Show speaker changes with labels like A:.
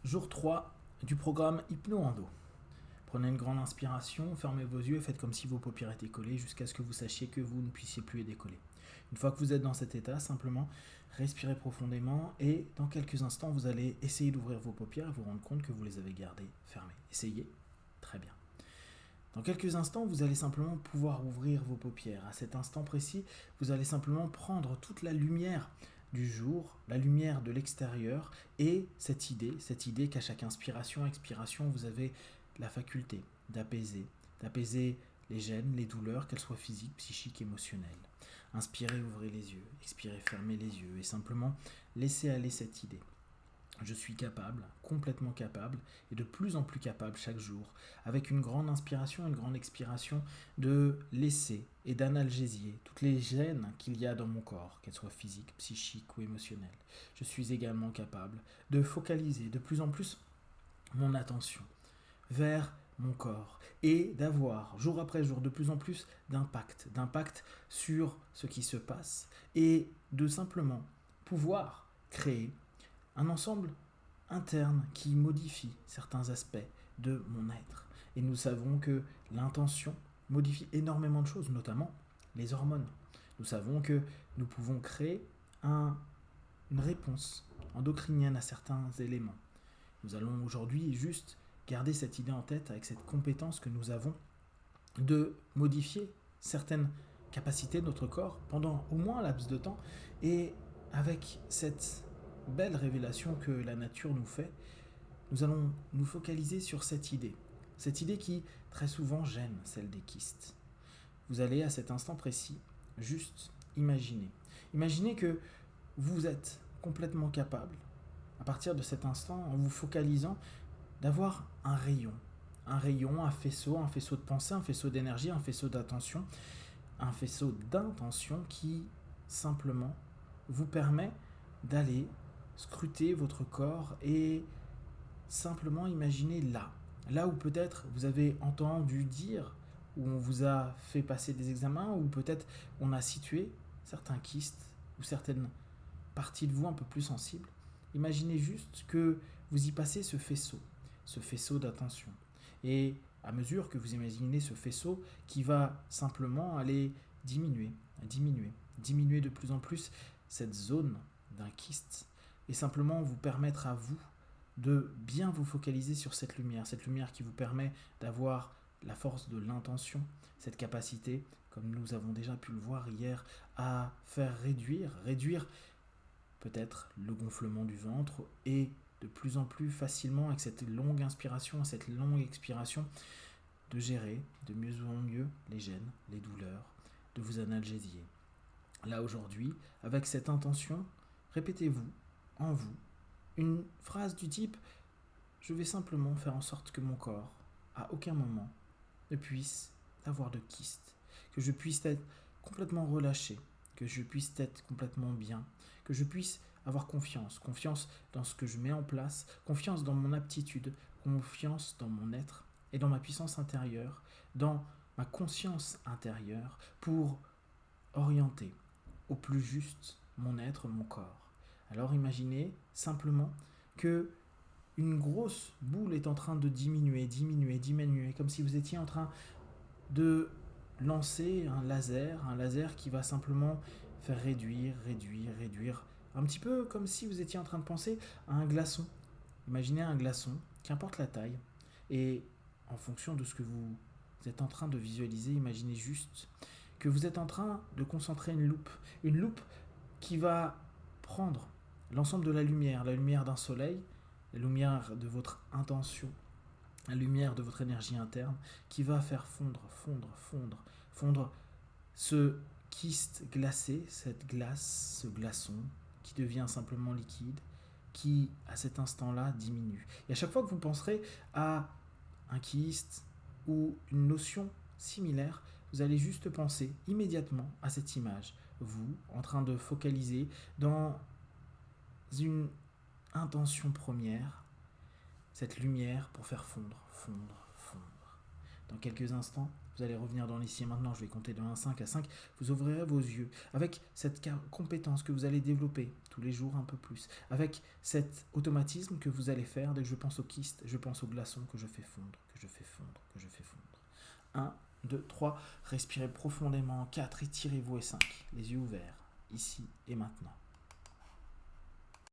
A: Jour 3 du programme Hypno-Endo. Prenez une grande inspiration, fermez vos yeux et faites comme si vos paupières étaient collées jusqu'à ce que vous sachiez que vous ne puissiez plus les décoller. Une fois que vous êtes dans cet état, simplement respirez profondément et dans quelques instants, vous allez essayer d'ouvrir vos paupières et vous rendre compte que vous les avez gardées fermées. Essayez. Très bien. Dans quelques instants, vous allez simplement pouvoir ouvrir vos paupières. À cet instant précis, vous allez simplement prendre toute la lumière du jour, la lumière de l'extérieur et cette idée qu'à chaque inspiration, expiration, vous avez la faculté d'apaiser les gênes, les douleurs, qu'elles soient physiques, psychiques, émotionnelles. Inspirez, ouvrez les yeux, expirez, fermez les yeux et simplement laissez aller cette idée. Je suis capable, complètement capable, et de plus en plus capable chaque jour, avec une grande inspiration et une grande expiration, de laisser et d'analgésier toutes les gênes qu'il y a dans mon corps, qu'elles soient physiques, psychiques ou émotionnelles. Je suis également capable de focaliser de plus en plus mon attention vers mon corps et d'avoir jour après jour de plus en plus d'impact sur ce qui se passe et de simplement pouvoir créer un ensemble interne qui modifie certains aspects de mon être. Et nous savons que l'intention modifie énormément de choses, notamment les hormones. Nous savons que nous pouvons créer une réponse endocrinienne à certains éléments. Nous allons aujourd'hui juste garder cette idée en tête avec cette compétence que nous avons de modifier certaines capacités de notre corps pendant au moins un laps de temps et avec cette belle révélation que la nature nous fait, nous allons nous focaliser sur cette idée qui très souvent gêne celle des kystes. Vous allez à cet instant précis juste imaginez que vous êtes complètement capable à partir de cet instant en vous focalisant d'avoir un rayon, un faisceau de pensée, un faisceau d'énergie, un faisceau d'attention, un faisceau d'intention qui simplement vous permet d'aller scruter votre corps et simplement imaginer là où peut-être vous avez entendu dire, où on vous a fait passer des examens, ou peut-être on a situé certains kystes ou certaines parties de vous un peu plus sensibles. Imaginez juste que vous y passez ce faisceau d'attention. Et à mesure que vous imaginez ce faisceau qui va simplement aller diminuer de plus en plus cette zone d'un kyste et simplement vous permettre à vous de bien vous focaliser sur cette lumière qui vous permet d'avoir la force de l'intention, cette capacité, comme nous avons déjà pu le voir hier, à faire réduire peut-être le gonflement du ventre et de plus en plus facilement avec cette longue inspiration, cette longue expiration, de gérer de mieux en mieux les gênes, les douleurs, de vous analgésier. Là aujourd'hui, avec cette intention, répétez-vous en vous une phrase du type « Je vais simplement faire en sorte que mon corps, à aucun moment, ne puisse avoir de kyste, que je puisse être complètement relâché, que je puisse être complètement bien, que je puisse avoir confiance dans ce que je mets en place, confiance dans mon aptitude, confiance dans mon être et dans ma puissance intérieure, dans ma conscience intérieure pour orienter au plus juste mon être, mon corps. » Alors imaginez simplement que une grosse boule est en train de diminuer, comme si vous étiez en train de lancer un laser qui va simplement faire réduire, un petit peu comme si vous étiez en train de penser à un glaçon. Imaginez un glaçon, qu'importe la taille, et en fonction de ce que vous êtes en train de visualiser, imaginez juste que vous êtes en train de concentrer une loupe qui va prendre l'ensemble de la lumière d'un soleil, la lumière de votre intention, la lumière de votre énergie interne, qui va faire fondre ce kyste glacé, cette glace, ce glaçon, qui devient simplement liquide, qui à cet instant-là diminue. Et à chaque fois que vous penserez à un kyste ou une notion similaire, vous allez juste penser immédiatement à cette image, vous en train de focaliser dans une intention première, cette lumière pour faire fondre. Dans quelques instants, vous allez revenir dans l'ici et maintenant. Je vais compter de 1 à 5. À 5, vous ouvrirez vos yeux avec cette compétence que vous allez développer tous les jours un peu plus. Avec cet automatisme que vous allez faire dès que je pense au kyste, je pense au glaçon que je fais fondre, que je fais fondre, que je fais fondre. 1, 2, 3. Respirez profondément. 4, étirez-vous et 5. Les yeux ouverts, ici et maintenant.